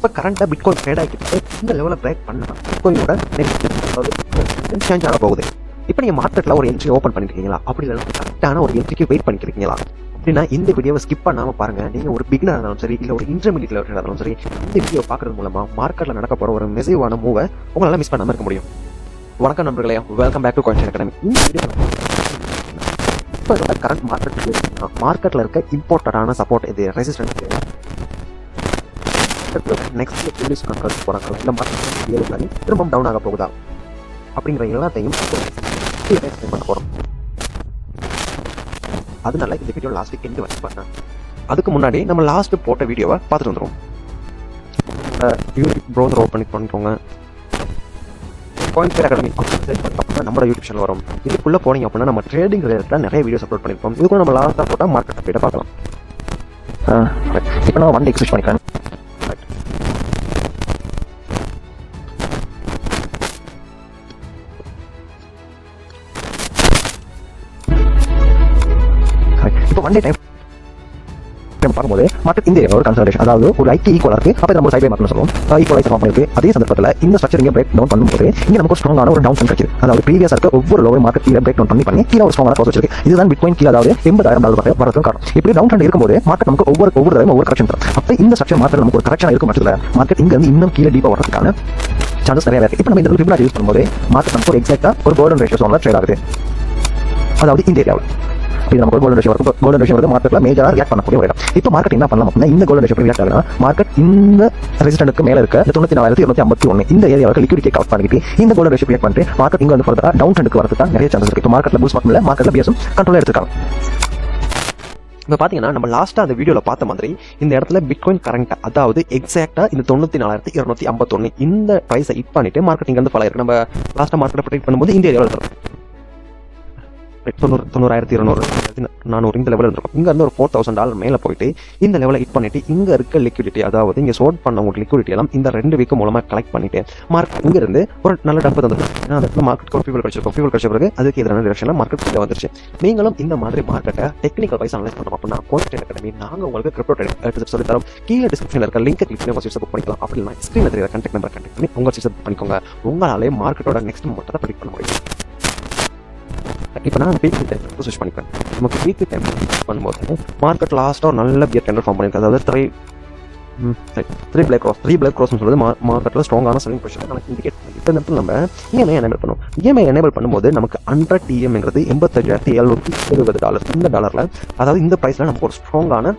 இப்போ கரண்ட்டாக bitcoin trade ஆகிட்டு இந்த லெவலில் பிரேக் பண்ணால் பிட்காயினோட நெக்ஸ்ட் சேஞ்ச் ஆக போகுது. இப்போ நீங்கள் மார்க்கெட்டில் ஒரு என்ட்ரி ஓப்பன் பண்ணிருக்கீங்களா, அப்படி இல்லை கரெக்டான ஒரு என்ட்ரிக்கு வெயிட் பண்ணிக்கிறீங்களா அப்படின்னா இந்த வீடியோவை ஸ்கிப் பண்ணாமல் பாருங்கள். நீங்கள் ஒரு பிகினர் இருந்தாலும் சரி, இல்லை ஒரு இன்டர்மீடியட் லெவல் இருந்தாலும் சரி, இந்த வீடியோ பார்க்கறது மூலமாக மார்க்கெட்டில் நடக்க போகிற ஒரு மெசிவான மூவை உங்களால் மிஸ் பண்ணாமல் இருக்க முடியும். வணக்கம் நண்பர்களே, welcome back to coins academy. இந்த வீடியோ இப்போ கரண்ட் மார்க்கெட்டில் இருக்க இம்பார்ட்டண்டான சப்போர்ட் இது ரெசிஸ்டன்ஸ் நெக்ஸ்ட் புல்லிஷ் கண்ட்ரோல் போகிறாங்களா, இல்லை மார்க்கெட் திரும்ப டவுன் ஆக போகுதா அப்படிங்கிற எல்லாத்தையும் பண்ண போகிறோம். அதனால இந்த வீடியோ லாஸ்ட் வீக் எண்டு வந்து பண்ணேன். அதுக்கு முன்னாடி நம்ம லாஸ்ட் போட்ட வீடியோவை பார்த்துட்டு வந்துடுவோம். யூடியூப் ப்ரௌசர் ஓப்பன் பண்ணிக்கோங்க. காயின்ஸ் அகாடமி அப்படின்னா நம்மளோட யூடியூப் சேனல் வரும். இதுக்குள்ளே போனீங்க அப்படின்னா நம்ம ட்ரேடிங் ரிலேட்டடாக நிறைய வீடியோஸ் அப்லோட் பண்ணியிருப்போம். இதுக்கும் நம்ம லாஸ்ட்டாக போட்டால் மார்க்கெட் அப்டேட்டை பார்க்கலாம். இப்போ நான் 1 டே எக்ஸ்பிரஸ் பண்ணிக்கிறேன். இப்போ 1 டே டைம் பார்க்கும்போது மார்க்கெட் இந்த ஒரு கன்சல்டேஷன், அதாவது ஒரு ஐக்கு ஈக்குவலாக இருக்குது. அப்போ நம்ம சைட் பை மார்க்கெட் சொல்லுவோம். ஈக்குவலைஸ் ஃபார்ம் பண்ணிருக்கு. அதே சந்தர்ப்பத்தில் இந்த ஸ்ட்ரக்சர் இங்கே பிரேக் டவுன் பண்ணும்போது இங்கே நமக்கு ஸ்ட்ராங்கான ஒரு டவுன் ட்ரெண்ட் கிடைக்குது. அதாவது ப்ரீவியஸாக இருக்க ஒவ்வொரு லோவை மார்க்கெட் கீழே பிரேக் டவுன் பண்ணி கீழே ஒரு ஸ்ட்ராங்கான க்ளோஸ் வச்சிருக்கு. இதுதான் பிட்காயின் கீழே அதாவது $80,000 வரதுக்கு காரணம். இப்படி டவுன் ட்ரெண்ட் இருக்கும்போது மார்க்கெட் நமக்கு ஒவ்வொரு தடவை ஒவ்வொரு கரெக்ஷன் தரும். அப்போ இந்த ஸ்ட்ரக்சர் மார்க்கெட் நமக்கு ஒரு கரெக்ஷன் இருக்கும் பட்சத்தில் மார்க்கெட் இங்கே இருந்து இன்னும் கீழே டீப்பாக வரதுக்கான சான்சஸ் நிறைய இருக்குது. இப்போ நம்ம இந்த ஃபிபனாச்சி யூஸ் பண்ணும்போது மார்க்கெட் நமக்கு ஒரு எக்ஸாக்டாக ஒரு கோல்டன் ரேஷியோ ஒன்று ட்ரேட் ஆகுது. அதாவது இந்த ஏரியாவில் இது நமக்கு கோல்டன் ரேஷியோ இருக்கும். கோல்டன் ரேஷியோ வந்து மார்க்கெட்டில் மேஜராக ரியாக்ட் பண்ணக்கூடிய ஒரு இடம். இப்போ மார்க்கெட் என்ன பண்ணலாம் அப்படின்னா இந்த கோல்டன் ரேஷியோ ரியாக்ட் ஆகுதுன்னா மார்க்கெட் இந்த ரெசிஸ்டன்ட்க்கு மேலே இருக்க 94,251 இந்த ஏரியாவுக்கு லிக்விடிட்டி கவர் பண்ணிட்டு இந்த கோல்டன் ரேஷியோ ரியாக்ட் பண்ணிட்டு மார்க்கெட் இங்கே வந்து ஃபர்தராக டவுன் ட்ரெண்டுக்கு வரதுக்கு தான் நிறைய சான்சஸ் இருக்குது. இப்போ மார்க்கெட்டில் புல்ஸ் மார்க்கெட்டில் மார்க்கெட்டில் பிஎஸும் கண்ட்ரோல் எடுத்துருக்காங்க. இப்போ பார்த்தீங்கன்னா நம்ம லாஸ்ட்டாக அந்த வீடியோவில் பார்த்த மாதிரி இந்த இடத்துல பிட்காயின் கரண்ட் அதாவது எக்ஸாக்டாக இந்த 94,251 இந்த ப்ரைஸை ஹிட் பண்ணிட்டு மார்க்கெட் இங்கே வந்து ஃபாலோ ஆயிருக்கு. நம்ம லாஸ்ட்டாக மார்க்கெட்டை ப்ரெடிக்ட் பண்ணும்போது இந்த ஏரியாவில் இருக்கும் 90,200 இந்த லெவலில் இருக்கும். இங்கே இருந்து ஒரு $4,000 மேலே போயிட்டு இந்த லெவலில் ஹிட் பண்ணிட்டு இங்கே இருக்க லிக்விடிட்டி அதாவது இங்கே சோட் பண்ணவங்க லிக்விடிட்டி எல்லாம் இந்த 2 வீக்கு மூலமாக கலெக்ட் பண்ணிட்டு மார்க்கெட் இங்கே இருந்து ஒரு நல்ல டப்பு தந்துருக்கு. ஏன்னா அந்த மார்க்கெட் ஒரு ஃபியூல் கிடைச்சிருக்கும். ஃபியூல் கிடைச்ச பிறகு அதுக்கு எதிரான டிரெக்ஷனில் மார்க்கெட் கீழே வந்துருச்சு. நீங்களும் இந்த மாதிரி மார்க்கெட்டை டெக்னிக்கல் வைஸ் அனலைஸ் பண்ணணும் அப்படின்னா காயின்ஸ் அகாடமி நாங்கள் உங்களுக்கு கிரிப்டோ ட்ரேடிங் சொல்லி தரோம். கீழே டிஸ்கிரிப்ஷனில் இருக்க லிங்க் கிளிக் பண்ணி உங்கள் சீட்ஸ் புக் பண்ணிக்கலாம். அப்படின்னா ஸ்க்ரீனில் தெரியாத கான்டாக்ட் நம்பர் கான்டாக்ட் பண்ணி உங்கள் சீட்ஸ் புக் பண்ணிக்கோங்க. உங்களாலே மார்க்கெட்டோட நெக்ஸ்ட் மொத்தத்தை ப்ரெடிக்ட் பண்ண முடியும். இப்போ நான் வீக்லி டைம் ஸ்விட்ச் பண்ணிப்பேன். நமக்கு வீக்லி டைம் பண்ணும்போது மார்க்கெட் லாஸ்ட்டாக ஒரு நல்ல பியர் டெண்டர் ஃபார்ம் பண்ணியிருக்கு. அதாவது த்ரீ பிளாக் க்ராஸ் சொல்றது மார்க்கெட்டில் ஸ்ட்ராங்கான செல்லிங் பொசிஷன் எனக்கு இண்டிகேட் பண்ணி இப்போ இந்த இடத்துல நம்ம இஎம்ஐ எனேபிள் பண்ணுவோம். இஎம்ஐ எனேபிள் பண்ணும்போது நமக்கு 100 TM-ங்கிறது $85,720 இந்த டாலரில் அதாவது இந்த ப்ரைஸில் நமக்கு ஒரு ஸ்ட்ராங்கான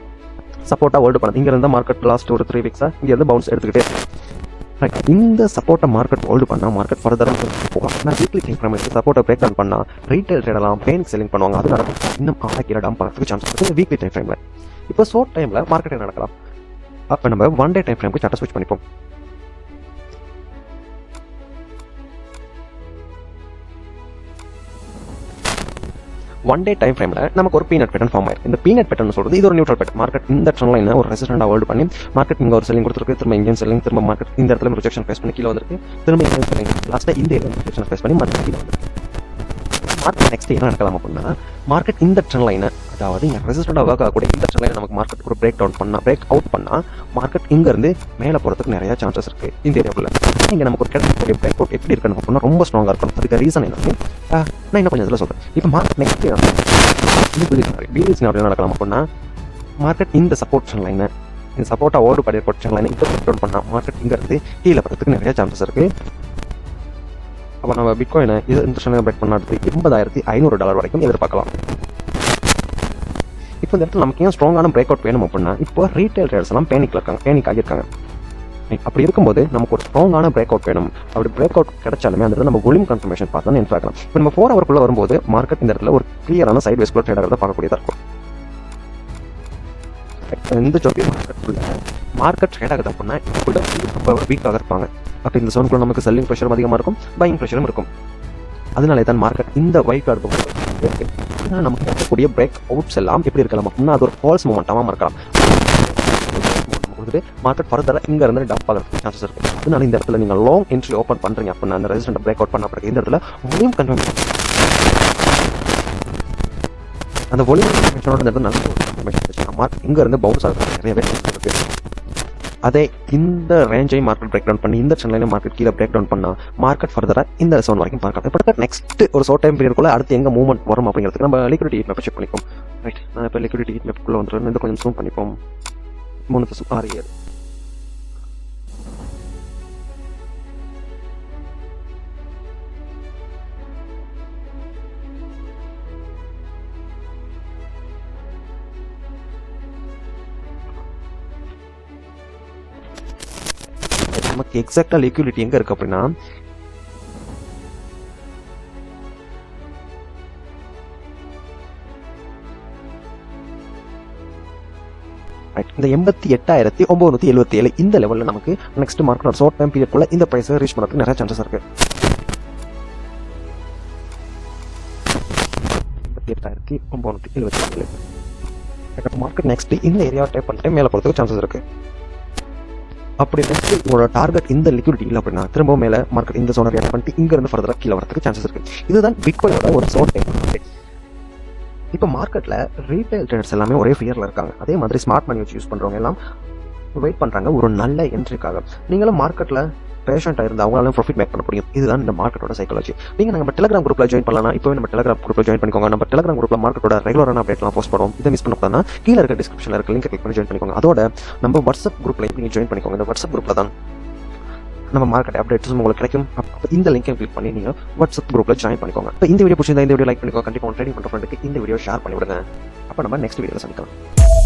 சப்போர்ட்டாக ஹோல்டு பண்ணுது. இங்கே இருந்தால் மார்க்கெட் லாஸ்ட் ஒரு 3 வீக்ஸாக இங்கே இருந்து பவுன்ஸ் எடுத்துக்கிட்டே இந்த சப்போர்ட்டை மார்க்கெட் ஹோல்டு பண்ணால் மார்க்கெட் ஃபர்தராக போகலாம். ஆனால் வீக்லி டைம் ஃப்ரேம் சப்போர்ட்டை பிரேக் டவுன் பண்ணால் ரீட்டைல் ட்ரேடெல்லாம் பேனிக் செல்லிங் பண்ணுவாங்க. அது நடக்கும். இன்னும் கீழே டம்ப் பண்ணுறதுக்கு சான்ஸ் இருக்குது வீக்லி டைம் ஃப்ரேமில். இப்போ ஷார்ட் டைமில் மார்க்கெட் நடக்கலாம். அப்போ நம்ம 1 டே டைம் ஃப்ரேமுக்கு சார்ட்டை ஸ்விட்ச் பண்ணிப்போம். ஒன் டே டைம் ஃப்ரேமில் நமக்கு ஒரு பீனட் பேட்டர்ன் ஃபார்ம் ஆயிருக்கு. இந்த பீனட் பேட்டர்ன் சொல்றது இது ஒரு நியூட்ரல் பேட்டர்ன். மார்க்கெட் இந்த ட்ரெண்ட் லைனை ஒரு ரெசிஸ்டன்டாக ஹோல்ட் பண்ணி மார்க்கெட் இங்கே ஒரு செல்லிங் கொடுத்துருக்கு. திரும்ப இங்கே செல்லிங், திரும்ப மார்க்கெட் இந்த இடத்துல ரிஜெக்ஷன் ஃபேஸ் பண்ணி கீழே வந்திருக்கு. திரும்ப இங்கே செல்லிங், லாஸ்ட்டாக இந்த ரிஜெக்ஷன் ஃபேஸ் பண்ணி மார்க்கெட் கீழே வந்திருக்கு. மார்க்கெட் நெக்ஸ்ட் என்ன நடக்கலாம் அப்படின்னா மார்க்கெட் இந்த ட்ரெண்ட் லைனை அதாவது இங்கே ரெசிஸ்டண்டாக ஒர்க் ஆகக்கூடிய இந்த ட்ரெண்ட் லைனை நமக்கு மார்க்கெட் ஒரு பிரேக் அவுட் பண்ணால் மார்க்கெட் இங்கேருந்து மேலே போகிறதுக்கு நிறைய சான்சஸ் இருக்குது. இந்த ஏரியாவில் இங்கே நமக்கு ஒரு கிடைக்கக்கூடிய பிரேக் அவுட் எப்படி இருக்கணும் அப்படின்னா ரொம்ப ஸ்ட்ராங்காக இருக்கணும். அதுக்கு ரீசன் என்ன நான் இன்னும் கொஞ்சம் இதில் சொல்கிறேன். இப்போ மார்க்கெட் நெக்ஸ்ட் என்ன நடக்கலாம் அப்படின்னா மார்க்கெட் இந்த சப்போர்ட் ட்ரெண்ட் லைனை இந்த சப்போர்ட்டாக ஓடு படி ட்ரெண்ட் லைனை இப்போ பிரேக் அவுட் பண்ணால் மார்க்கெட் இங்கேருந்து கீழே போகிறதுக்கு நிறைய சான்சஸ் இருக்குது. அப்போ நம்ம பிட்காயினை இந்த ட்ரெண்ட் பிரேக் பண்ணாது $80,500 வரைக்கும் எதிர்பார்க்கலாம். இப்போ இந்த இடத்துல நமக்கு ஏன் ஸ்ட்ராங்கான பிரேக் அவுட் வேணும் அப்படின்னா இப்போ ரீட்டைல் ட்ரேடர்ஸ் எல்லாம் பேனிக் ஆகியிருக்காங்க. அப்படி இருக்கும்போது நமக்கு ஒரு ஸ்ட்ராங்கான பிரேக் அவுட் வேணும். அப்படி பிரேக் அவுட் கிடைச்சாலுமே அந்த இடத்துல நம்ம வால்யூம் கன்ஃபர்மேஷன் பார்த்து தான் என்ட்ரி ஆகலாம். இப்போ நம்ம 4 ஹவருக்குள்ள வரும்போது மார்க்கெட் இந்த இடத்துல ஒரு கிளியரான சைட் வேஸ்க்குள்ள ட்ரேட் ஆகிறத பார்க்கக்கூடியதாக இருக்கும். இந்த ஜோக்கி மார்க்கெட் ட்ரேட் ஆகுது அப்படின்னா இப்போ வீக்காக இருப்பாங்க. அப்போ இந்த சோனுக்குள்ள நமக்கு செல்லிங் ப்ரெஷரும் அதிகமாக இருக்கும், பையிங் ப்ரெஷரும் இருக்கும். அதனாலே தான் மார்க்கெட் இந்த வைக்காக இருக்கும். நமக்கு இருக்கக்கூடிய பிரேக் அவுட்ஸ் எல்லாம் எப்படி இருக்கலாம் அப்படின்னா அது ஒரு ஃபால்ஸ் மூமெண்ட்டாக இருக்கலாம். மார்க்கெட் ஃபர்தராக இங்கே இருந்து டம்ப் ஆகிறதுக்கு சான்சஸ் இருக்குது. அதனால இந்த இடத்துல நீங்கள் லாங் என்ட்ரி ஓப்பன் பண்ணுறீங்க அப்படின்னா அந்த ரெசிஸ்டன்ட் பிரேக் அவுட் பண்ண பிறகு இந்த இடத்துல வால்யூம் கன்ஃபர்மேஷன் அந்த வால்யூம் கன்ஃபர்மேஷனோட இந்த இடத்துல நல்ல மார்க்கெட் இங்கே இருந்து பவுன்ஸ் ஆகிறது நிறையவே இருக்குது. அதே இந்த ரேஞ்சை மார்க்கெட் பிரேக் டவுன் பண்ணி இந்த ட்ரெண்ட் மார்க்கெட் கீழே பிரேக் டவுன் பண்ணால் மார்க்கெட் ஃபர்தராக இந்த zone வரைக்கும் பார்க்கலாம். இப்போ நெக்ஸ்ட் ஒரு ஷார்ட் டைம் பீரியட்குள்ள அடுத்து எங்கே மூவ்மெண்ட் வரும் அப்படிங்கிறதுக்கு நம்ம லிக்விடிட்டி ஹீட் மேப் செக் பண்ணிப்போம். ரைட், நான் இப்போ லிக்விடிட்டி ஹீட் மேப்குள்ளே வந்துட்டு இந்த கொஞ்சம் ஜூம் பண்ணிப்போம். 3.67. நமக்கு எக்ஸாக்டா லிக்விடிட்டி எங்க இருக்கு அப்படின்னா இந்த 88,977 இந்த லெவல்ல நமக்கு நெக்ஸ்ட் மார்க்கெட் ஷார்ட் டைம் பீரியட்குள்ள இந்த பிரைஸை ரீச் பண்ணுறதுக்கு நிறைய சான்சஸ் இருக்கு. 88,977 மார்க்கெட் நெக்ஸ்ட் இந்த ஏரியா டேப் பண்ணிட்டு மேலே போகிறதுக்கு சான்சஸ் இருக்கு. அப்படி நெக்ஸ்ட் உங்களோட டார்கெட் இந்த லிக்விடிட்டி இல்லை அப்படின்னா திரும்ப மேலே மார்க்கெட் இந்த சோனை ரியாக்ட் பண்ணிட்டு இங்க இருந்து ஃபர்தராக கீழே வரதுக்கு சான்சஸ் இருக்கு. இதுதான் பிட்காயினோட ஒரு ஷார்ட் டைம். இப்போ மார்க்கெட்ல ரீட்டைல் ட்ரேடர்ஸ் எல்லாமே ஒரே ஃபியர்ல இருக்காங்க. அதே மாதிரி ஸ்மார்ட் மணி வச்சு யூஸ் பண்றவங்க எல்லாம் வெயிட் பண்றாங்க ஒரு நல்ல என்ட்ரிக்காக. நீங்களும் மார்க்கெட்ல பேஷண்டா இருந்து அவங்களால ப்ராஃபிட் மேக் பண்ண முடியும். இதுதான் இந்த மார்க்கெட்டோட சைக்காலஜி. நீங்க நம்ம டெலிகிராம் குரூப்ல ஜாயின் பண்ணலாம். இப்போ நம்ம டெலிகிராம் குரூப்ல ஜாயின் பண்ணிக்கோங்க. நம்ம டெலிகிராம் குரூப்ல மார்க்கெட்டோட ரெகுலரான அப்டேட்லாம் போஸ்ட் பண்ணுவோம். இதை மிஸ் பண்ணக்கூடாதுன்னா கீழே இருக்க டிஸ்கிரிப்ஷன்ல இருக்க லிங்க் கிளிக் பண்ணி ஜாயின் பண்ணிக்கோங்க. அதோட நம்ம வாட்ஸ்அப் குரூப்ல நீங்க ஜாயின் பண்ணிக்கோங்க. இந்த வாட்ஸ்அப் குரூப்ல தான் நம்ம மார்க்கெட் அப்டேட்ஸ் உங்களுக்கு கிடைக்கும். இந்த லிங்கை கிளிக் பண்ணி நீங்க வாட்ஸ்அப் குரூப்ல ஜாயின் பண்ணிக்கோங்க. இப்போ இந்த வீடியோ பிடிச்சிருந்தா இந்த வீடியோ லைக் பண்ணிக்கோங்க. கண்டிப்பா ட்ரேடிங் பண்ற ஃப்ரெண்டுக்கு இந்த வீடியோ ஷேர் பண்ணி விடுங்க. அப்ப நம்ம நெக்ஸ்ட் வீடியோல சந்திக்கலாம்.